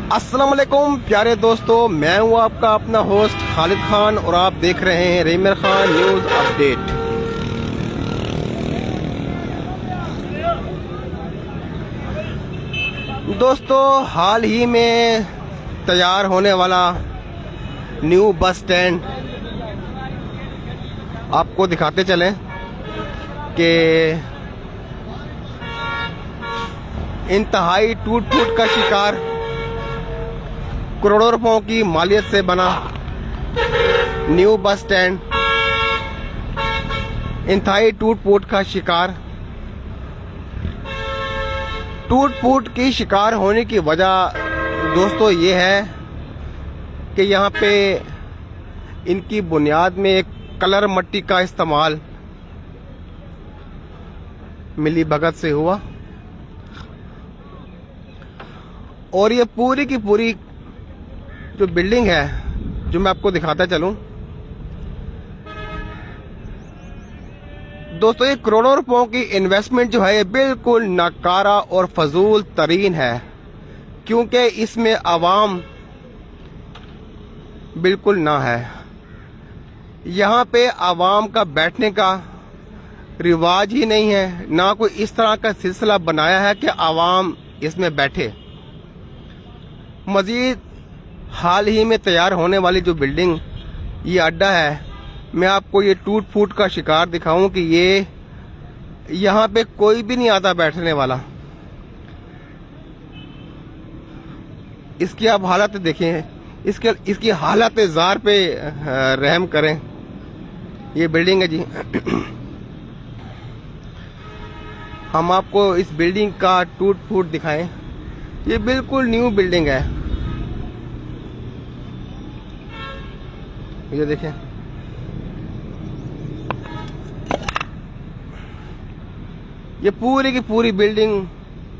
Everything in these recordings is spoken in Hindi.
अस्सलाम वालेकुम प्यारे दोस्तों, मैं हूं आपका अपना होस्ट खालिद खान और आप देख रहे हैं रेमर खान न्यूज़ अपडेट। दोस्तों, हाल ही में तैयार होने वाला न्यू बस स्टैंड आपको दिखाते चलें कि इंतहाई टूट फूट का शिकार, करोड़ों रुपयों की मालियत से बना न्यू बस स्टैंड इंतहाई टूट फूट का शिकार। टूट फूट की शिकार होने की वजह दोस्तों ये है कि यहाँ पे इनकी बुनियाद में एक कलर मट्टी का इस्तेमाल मिली भगत से हुआ और ये पूरी की पूरी जो बिल्डिंग है, जो मैं आपको दिखाता चलूं दोस्तों, ये करोड़ों रुपयों की इन्वेस्टमेंट जो है ये बिल्कुल नाकारा और फजूल तरीन है, क्योंकि इसमें आवाम बिल्कुल ना है। यहाँ पे आवाम का बैठने का रिवाज ही नहीं है, ना कोई इस तरह का सिलसिला बनाया है कि आवाम इसमें बैठे। मजीद हाल ही में तैयार होने वाली जो बिल्डिंग, ये अड्डा है, मैं आपको ये टूट फूट का शिकार दिखाऊं कि ये यहाँ पे कोई भी नहीं आता बैठने वाला। इसकी आप हालत देखें, इसकी हालत ज़ार पे रहम करें। ये बिल्डिंग है जी। हम आपको इस बिल्डिंग का टूट फूट दिखाएं। ये बिल्कुल न्यू बिल्डिंग है, ये देखें। ये पूरी की पूरी बिल्डिंग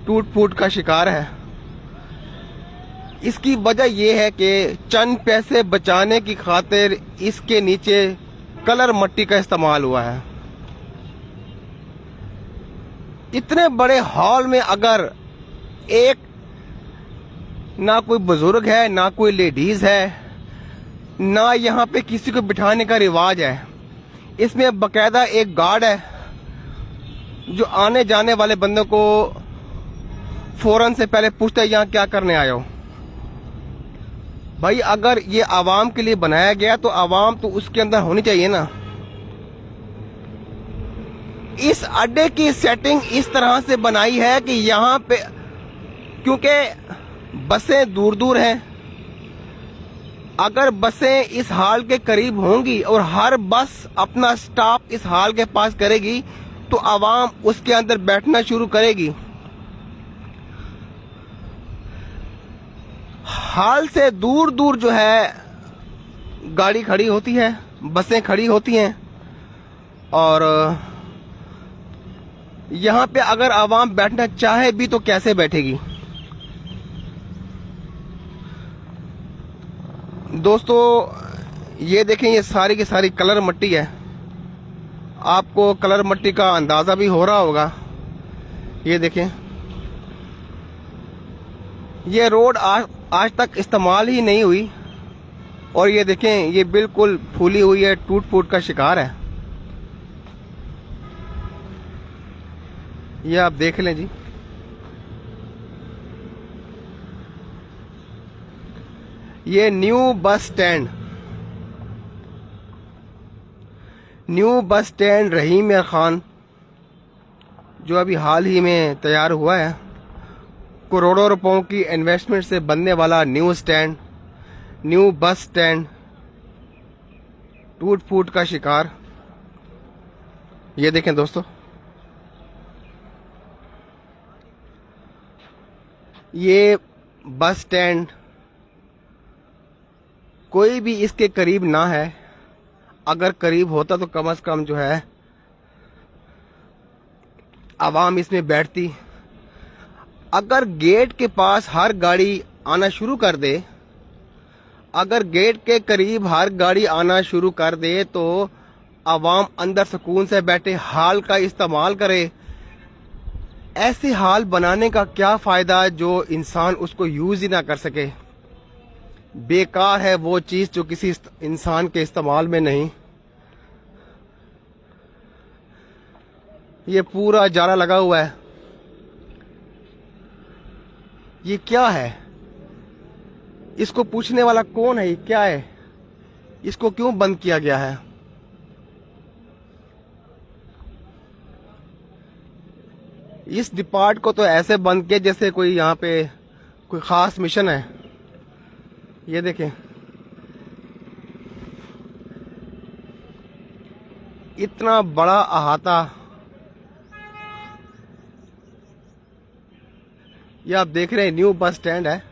टूट फूट का शिकार है। इसकी वजह यह है कि चंद पैसे बचाने की खातिर इसके नीचे कलर मट्टी का इस्तेमाल हुआ है। इतने बड़े हॉल में अगर एक ना कोई बुजुर्ग है, ना कोई लेडीज है, ना यहाँ पे किसी को बिठाने का रिवाज है, इसमें बकायदा एक गार्ड है जो आने जाने वाले बंदों को फौरन से पहले पूछता है यहाँ क्या करने आए हो। भाई, अगर ये आवाम के लिए बनाया गया तो आवाम तो उसके अंदर होनी चाहिए ना। इस अड्डे की सेटिंग इस तरह से बनाई है कि यहाँ पे, क्योंकि बसें दूर दूर हैं, अगर बसें इस हाल के करीब होंगी और हर बस अपना स्टॉप इस हाल के पास करेगी तो आवाम उसके अंदर बैठना शुरू करेगी। हाल से दूर दूर जो है गाड़ी खड़ी होती है, बसें खड़ी होती हैं, और यहाँ पे अगर आवाम बैठना चाहे भी तो कैसे बैठेगी। दोस्तों, ये देखें, ये सारी की सारी कलर मट्टी है। आपको कलर मट्टी का अंदाज़ा भी हो रहा होगा। ये देखें, ये रोड आज तक इस्तेमाल ही नहीं हुई और ये देखें, ये बिल्कुल फूली हुई है, टूट फूट का शिकार है। ये आप देख लें जी। ये न्यू बस स्टैंड रहीम खान जो अभी हाल ही में तैयार हुआ है, करोड़ों रुपयों की इन्वेस्टमेंट से बनने वाला न्यू बस स्टैंड टूट फूट का शिकार। ये देखें दोस्तों, ये बस स्टैंड कोई भी इसके करीब ना है। अगर करीब होता तो कम से कम जो है आवाम इसमें बैठती। अगर गेट के पास हर गाड़ी आना शुरू कर दे, अगर गेट के करीब हर गाड़ी आना शुरू कर दे तो आवाम अंदर सुकून से बैठे, हाल का इस्तेमाल करे। ऐसे हाल बनाने का क्या फायदा जो इंसान उसको यूज ही ना कर सके। बेकार है वो चीज जो किसी इंसान के इस्तेमाल में नहीं। ये पूरा जाला लगा हुआ है। ये क्या है? इसको पूछने वाला कौन है? ये क्या है? इसको क्यों बंद किया गया है? इस डिपार्ट को तो ऐसे बंद किया जैसे कोई यहाँ पे कोई खास मिशन है। ये देखें, इतना बड़ा अहाता। ये आप देख रहे हैं न्यू बस स्टैंड है।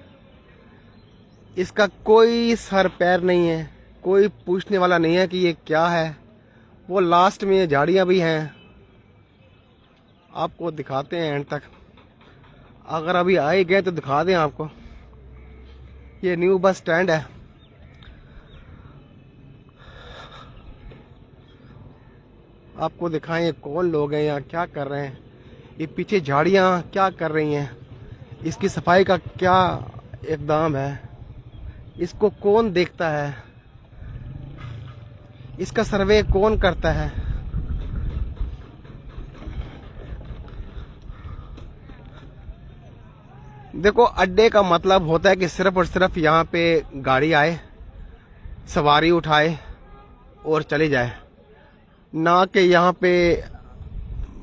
इसका कोई सर पैर नहीं है, कोई पूछने वाला नहीं है कि ये क्या है। वो लास्ट में ये झाड़ियां भी हैं, आपको दिखाते हैं एंड तक। अगर अभी आए गए तो दिखा दें आपको। ये न्यू बस स्टैंड है। आपको दिखाएं कौन लोग हैं यहाँ, क्या कर रहे हैं। ये पीछे झाड़ियाँ क्या कर रही हैं, इसकी सफाई का क्या इक़दाम है, इसको कौन देखता है, इसका सर्वे कौन करता है। देखो, अड्डे का मतलब होता है कि सिर्फ और सिर्फ यहाँ पे गाड़ी आए, सवारी उठाए और चली जाए, ना कि यहाँ पे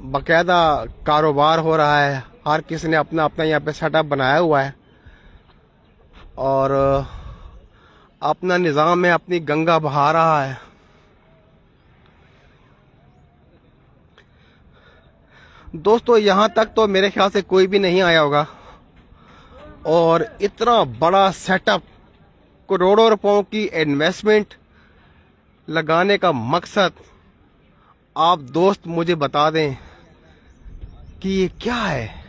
बाकायदा कारोबार हो रहा है। हर किसी ने अपना अपना यहाँ पे सेटअप बनाया हुआ है और अपना निज़ाम में अपनी गंगा बहा रहा है। दोस्तों, यहाँ तक तो मेरे ख्याल से कोई भी नहीं आया होगा। और इतना बड़ा सेटअप, करोड़ों रुपयों की इन्वेस्टमेंट लगाने का मकसद, आप दोस्त मुझे बता दें कि ये क्या है।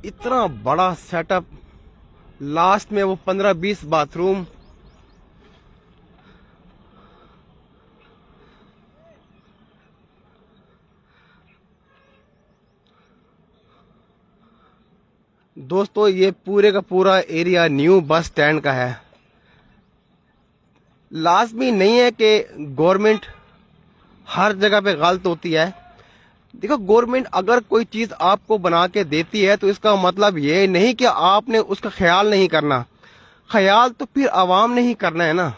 इतना बड़ा सेटअप, लास्ट में वो 15-20 बाथरूम। दोस्तों, ये पूरे का पूरा एरिया न्यू बस स्टैंड का है। लाजमी नहीं है कि गवर्नमेंट हर जगह पे गलत होती है। देखो, गवर्नमेंट अगर कोई चीज आपको बना के देती है तो इसका मतलब ये नहीं कि आपने उसका ख्याल नहीं करना। ख्याल तो फिर आवाम ने ही करना है ना।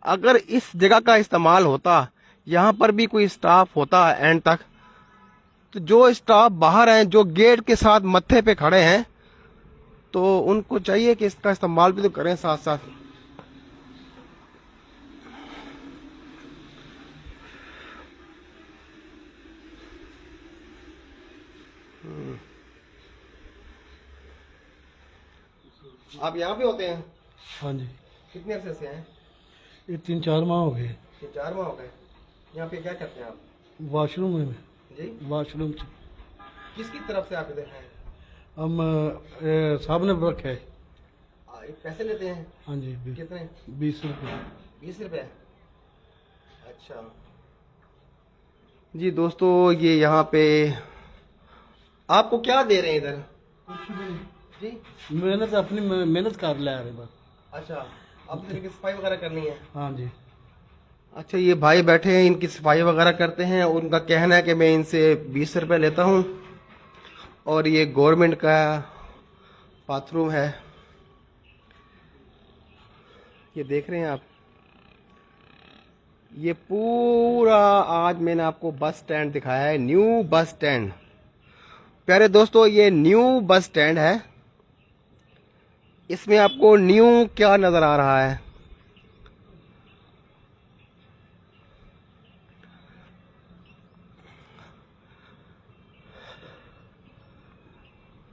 अगर इस जगह का इस्तेमाल होता, यहाँ पर भी कोई स्टाफ होता एंड तक, तो जो स्टाफ बाहर हैं, जो गेट के साथ मत्थे पे खड़े हैं, तो उनको चाहिए कि इसका इस्तेमाल भी तो करें साथ साथ। आप यहाँ पे होते हैं? हाँ जी, कितने अरसे से हैं? ये 3-4 माह हो गए। 4 माह हो गए। यहाँ पे क्या करते हैं आप? वॉशरूम में जी, वॉशरूम से किसकी तरफ से आप इधर हैं? हम साहब ने रखा है। पैसे लेते हैं? हाँ जी, कितने? 20 रुपये। 20 रुपए? अच्छा जी। दोस्तों, ये यहाँ पे आपको क्या दे रहे हैं इधर? जी, मेहनत अपनी मेहनत कर ले रहे बस। अच्छा, अब इनकी सफाई वगैरह करनी है? हाँ जी। अच्छा, ये भाई बैठे हैं, इनकी सफाई वगैरह करते हैं। उनका कहना है कि मैं इनसे 20 रुपए लेता हूँ। और ये गवर्नमेंट का बाथरूम है, ये देख रहे हैं आप। ये पूरा आज मैंने आपको बस स्टैंड दिखाया है, न्यू बस स्टैंड। प्यारे दोस्तों, ये न्यू बस स्टैंड है। इसमें आपको न्यू क्या नजर आ रहा है?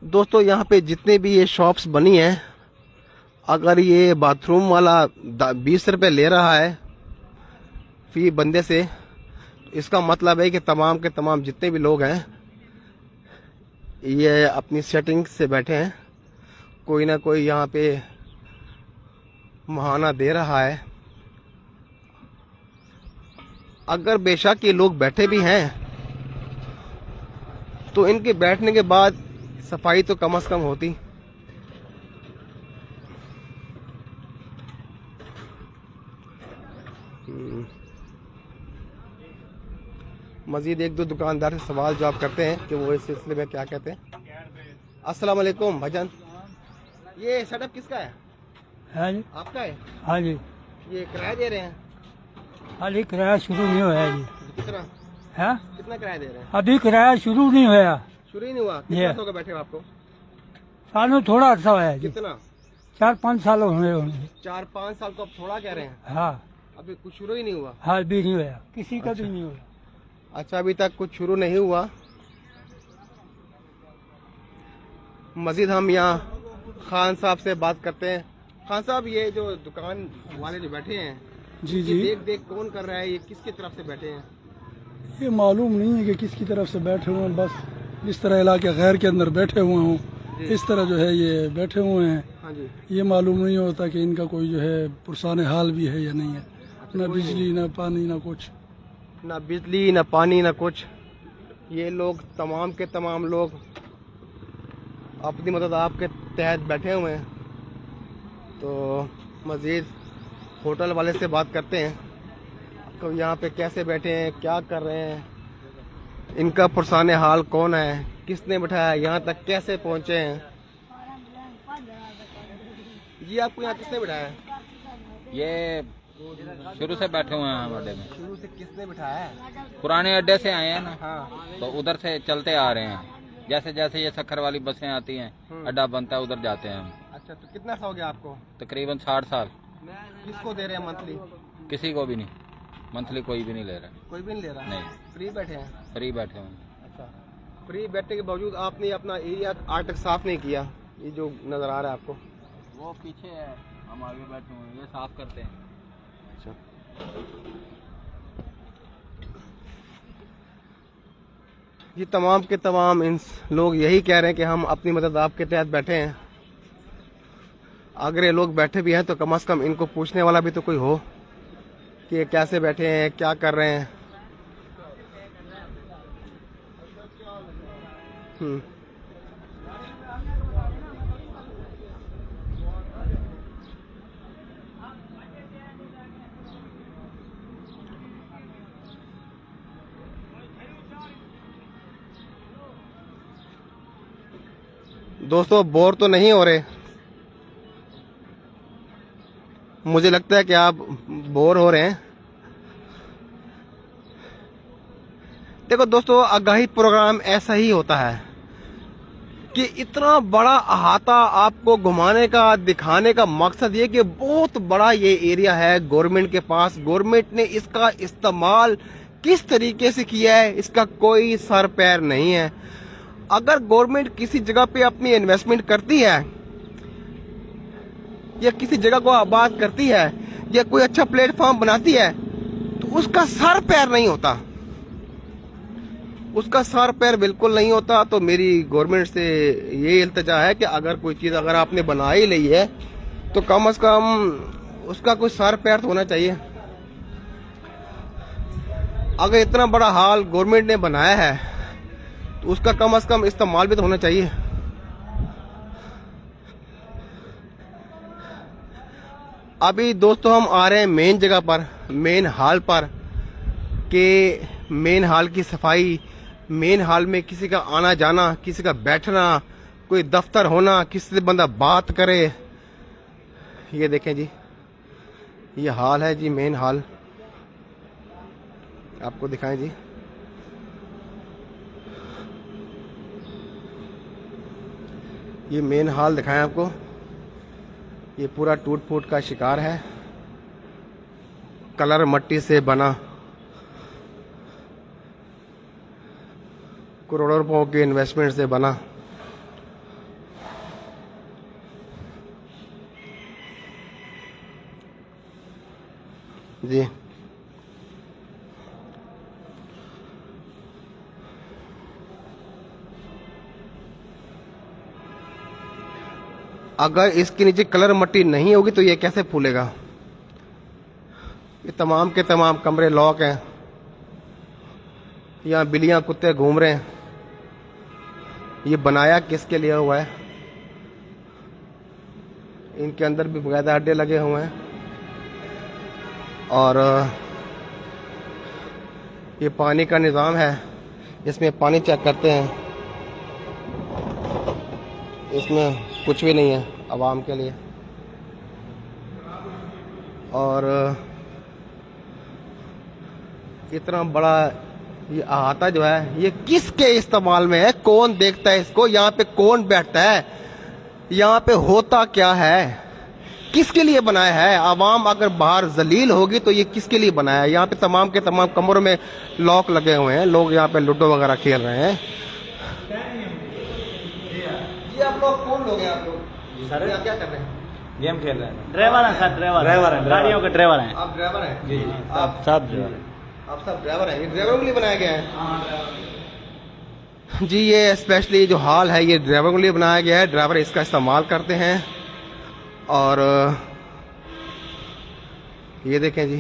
दोस्तों, यहाँ पे जितने भी ये शॉप्स बनी हैं, अगर ये बाथरूम वाला 20 रुपए ले रहा है फी बंदे से, तो इसका मतलब है कि तमाम के तमाम जितने भी लोग हैं, ये अपनी सेटिंग से बैठे हैं। कोई ना कोई यहाँ पे मुहाना दे रहा है। अगर बेशक ये लोग बैठे भी हैं तो इनके बैठने के बाद सफाई तो कम से कम होती। मजीद एक दो दुकानदार से सवाल जवाब करते हैं कि वो इस सिलसिले में क्या कहते हैं। अस्सलाम वालेकुम भाईजान, ये सेटअप किसका है? हाँ जी, आपका है? हाँ जी, ये किराया दे रहे हैं? अभी किराया शुरू नहीं हुआ जी। कितना है कितना किराया दे रहे हैं? अभी किराया शुरू नहीं हुआ, शुरू ही नहीं हुआ। कितना ये। हो गया बैठे हो आपको? सालों थोड़ा अर्सा हुआ है जी, कितना? 4-5 साल हुए होंगे। 4-5 साल तो अब थोड़ा कह रहे हैं, हाँ अभी कुछ शुरू ही नहीं हुआ। हाँ, भी नहीं हुआ, किसी का भी नहीं हुआ। अच्छा, अभी तक कुछ शुरू नहीं हुआ। मजीद हम यहाँ खान साहब से बात करते हैं। खान साहब, ये जो दुकान वाले जो बैठे हैं, जी ये जी, देख देख कौन कर रहा है? ये किसकी तरफ से बैठे हैं? ये मालूम नहीं है कि किसकी तरफ से बैठे हुए हैं, बस इस तरह इलाके गैर के अंदर बैठे हुए हों, इस तरह जो है ये बैठे हुए हैं। हाँ जी। ये मालूम नहीं होता कि इनका कोई जो है पुरसान हाल भी है या नहीं है। ना कोई बिजली, ना पानी, ना कुछ। ना बिजली, ना पानी, ना कुछ। ये लोग तमाम के तमाम लोग अपनी मदद आपके तहत बैठे हुए हैं। तो मज़ीद होटल वाले से बात करते हैं, तो यहाँ पे कैसे बैठे हैं, क्या कर रहे हैं, इनका पुरसाने हाल कौन है, किसने बिठाया, यहाँ तक कैसे पहुँचे हैं। जी, आपको यहाँ किसने बिठाया? ये शुरू से बैठे हुए हैं अड्डे में। शुरू से किसने बिठाया है? पुराने अड्डे से आए हैं ना, हाँ। तो उधर से चलते आ रहे हैं। जैसे जैसे ये सखर वाली बसें आती हैं, अड्डा बनता है, उधर जाते हैं हम। अच्छा, तो कितना सा हो गया आपको? तकरीबन 60 साल। किसको दे रहे हैं मंथली? किसी को भी नहीं, मंथली कोई भी नहीं ले रहा। कोई भी नहीं ले रहा? नहीं, फ्री बैठे हैं? फ्री बैठे हुए हैं। अच्छा, फ्री बैठने के बावजूद आपने अपना एरिया आज तक साफ नहीं किया। ये जो नजर आ रहा है आपको, वो पीछे है, हम आगे बैठे हुए हैं, ये साफ करते हैं। अच्छा, ये तमाम के तमाम इन लोग यही कह रहे हैं कि हम अपनी मदद आपके तहत बैठे हैं। अगर ये लोग बैठे भी हैं तो कम से कम इनको पूछने वाला भी तो कोई हो कि ये कैसे बैठे हैं, क्या कर रहे हैं। दोस्तों, बोर तो नहीं हो रहे? मुझे लगता है कि आप बोर हो रहे हैं। देखो दोस्तों, आगाही प्रोग्राम ऐसा ही होता है कि इतना बड़ा अहाता आपको घुमाने का, दिखाने का मकसद ये कि बहुत बड़ा ये एरिया है गवर्नमेंट के पास। गवर्नमेंट ने इसका इस्तेमाल किस तरीके से किया है, इसका कोई सर पैर नहीं है। अगर गवर्नमेंट किसी जगह पे अपनी इन्वेस्टमेंट करती है या किसी जगह को आबाद करती है या कोई अच्छा प्लेटफॉर्म बनाती है, तो उसका सर पैर नहीं होता, उसका सर पैर बिल्कुल नहीं होता। तो मेरी गवर्नमेंट से ये इल्तिजा है कि अगर कोई चीज़ अगर आपने बना ही ली है तो कम से कम उसका कोई सर पैर तो होना चाहिए। अगर इतना बड़ा हाल गवर्नमेंट ने बनाया है तो उसका कम से कम इस्तेमाल भी तो होना चाहिए। अभी दोस्तों हम आ रहे हैं मेन जगह पर, मेन हॉल पर, कि मेन हॉल की सफाई, मेन हॉल में किसी का आना जाना, किसी का बैठना, कोई दफ्तर होना, किसी से बंदा बात करे। ये देखें जी, ये हॉल है जी, मेन हॉल। आपको दिखाएं जी, ये मेन हॉल दिखाएं आपको। ये पूरा टूट फूट का शिकार है, कलर मट्टी से बना, करोड़ों रुपयों के इन्वेस्टमेंट से बना। जी, अगर इसके नीचे कलर मट्टी नहीं होगी तो ये कैसे फूलेगा। ये तमाम के तमाम कमरे लॉक हैं। यहाँ बिल्लियाँ कुत्ते घूम रहे हैं। ये बनाया किसके लिए हुआ है? इनके अंदर भी बकायदा अड्डे लगे हुए हैं। और ये पानी का निज़ाम है, इसमें पानी चेक करते हैं। इसमें कुछ भी नहीं है आवाम के लिए। और इतना बड़ा ये अहाता जो है ये किसके इस्तेमाल में है? कौन देखता है इसको? यहाँ पे कौन बैठता है? यहाँ पे होता क्या है? किसके लिए बनाया है? आवाम अगर बाहर जलील होगी तो ये किसके लिए बनाया है? यहाँ पे तमाम के तमाम कमरों में लॉक लगे हुए हैं, लोग यहाँ पे लूडो वगैरह खेल रहे हैं। ये आप लोग कौन लोग हैं? आप लोग सर क्या कर रहे हैं? गेम खेल रहे हैं। ड्राइवर हैं सर, ड्राइवर हैं, गाड़ियों के ड्राइवर हैं। आप ड्राइवर हैं? जी आप सब ड्राइवर हैं। आप सब ड्राइवर हैं? ये ड्राइवरों के लिए बनाया गया है जी। ये स्पेशली जो हॉल है ये ड्राइवरों के लिए बनाया गया है। ड्राइवर इसका इस्तेमाल करते हैं। और ये देखें जी,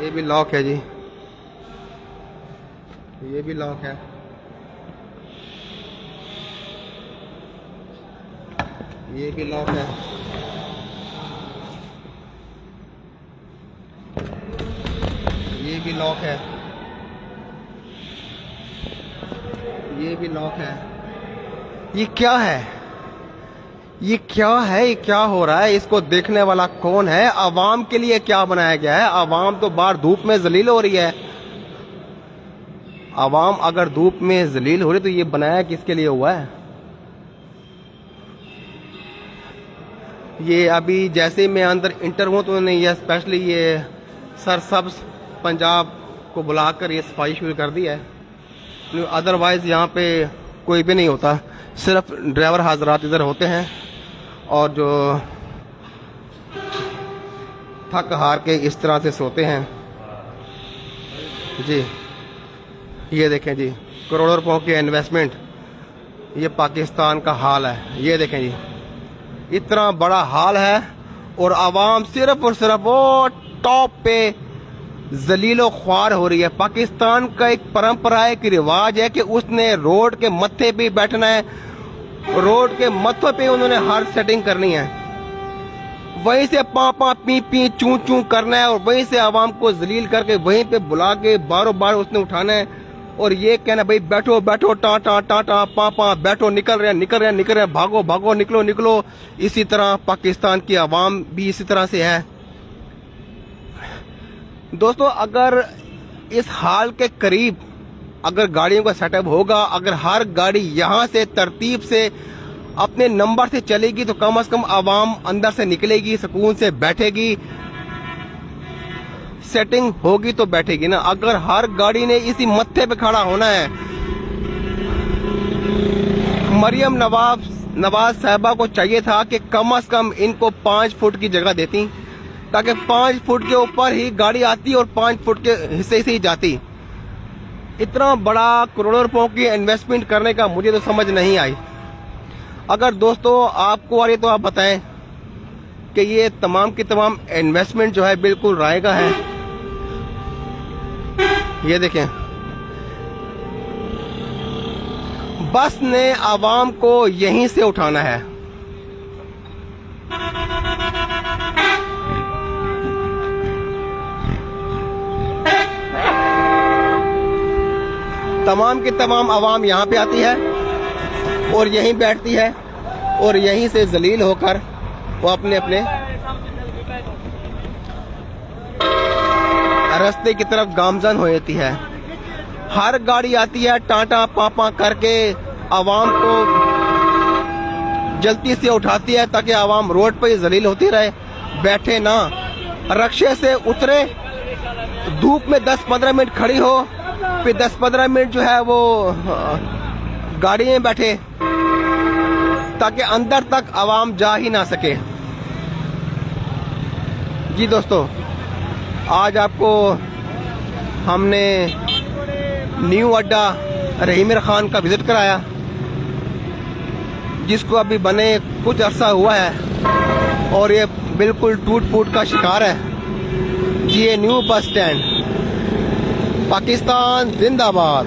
ये भी लॉक है जी, ये भी लॉक है। ये भी लॉक है। ये भी लॉक है। ये भी लॉक है। ये क्या है? ये क्या है? ये क्या हो रहा है? इसको देखने वाला कौन है? आवाम के लिए क्या बनाया गया है? आवाम तो बाहर धूप में जलील हो रही है। आवाम अगर धूप में जलील हो रही तो ये बनाया किसके लिए हुआ है? ये अभी जैसे मैं अंदर इंटर हूँ तो उन्होंने ये स्पेशली ये सरसब्ज पंजाब को बुलाकर ये सफाई शुरू कर दी है। अदरवाइज यहाँ पे कोई भी नहीं होता, सिर्फ ड्राइवर हाजरात इधर होते हैं और जो थक हार के इस तरह से सोते हैं जी। ये देखें जी, करोड़ों रुपयों की इन्वेस्टमेंट, ये पाकिस्तान का हाल है। ये देखें जी, इतना बड़ा हाल है और आवाम सिर्फ और सिर्फ वो टॉप पे जलीलो ख्वार हो रही है। पाकिस्तान का एक परंपरा है, एक रिवाज है कि उसने रोड के मत्थे पे बैठना है, रोड के मत्थे पे उन्होंने हर सेटिंग करनी है, वहीं से पा पा पी पी चू चू करना है और वहीं से आवाम को जलील करके वहीं पे बुला के बारों बार उसने उठाना है और ये कहना भाई बैठो बैठो टा टा टा टा पा पा बैठो, निकल रहे हैं निकल रहे हैं निकल रहे हैं, भागो भागो निकलो निकलो। इसी तरह पाकिस्तान की आवाम भी इसी तरह से है। दोस्तों, अगर इस हाल के करीब अगर गाड़ियों का सेटअप होगा, अगर हर गाड़ी यहाँ से तरतीब से अपने नंबर से चलेगी तो कम से कम आवाम अंदर से निकलेगी, सुकून से बैठेगी, सेटिंग होगी तो बैठेगी ना। अगर हर गाड़ी ने इसी मत्थे पे खड़ा होना है, मरियम नवाज साहबा को चाहिए था कि कम से कम इनको 5 फुट की जगह देती ताकि 5 फुट के ऊपर ही गाड़ी आती और 5 फुट के हिस्से से ही जाती। इतना बड़ा करोड़ों रुपयों की इन्वेस्टमेंट करने का मुझे तो समझ नहीं आई। अगर दोस्तों आपको आ रही तो आप बताएं कि ये तमाम की तमाम इन्वेस्टमेंट जो है बिल्कुल रायगा है। ये देखें, बस ने आवाम को यहीं से उठाना है। तमाम की तमाम आवाम यहाँ पे आती है और यहीं बैठती है और यहीं से जलील होकर वो अपने अपने रास्ते की तरफ गामजन हो जाती है। हर गाड़ी आती है टाटा पापा करके आवाम को जल्दी से उठाती है ताकि आवाम रोड पर ही जलील होती रहे, बैठे ना, रक्शे से उतरे, धूप में 10-15 मिनट खड़ी हो, फिर 10-15 मिनट जो है वो गाड़ी में बैठे ताकि अंदर तक आवाम जा ही ना सके। जी दोस्तों, आज आपको हमने न्यू अड्डा रहीम खान का विजिट कराया, जिसको अभी बने कुछ अरसा हुआ है और ये बिल्कुल टूट फूट का शिकार है। GNU bus stand. पाकिस्तान जिंदाबाद।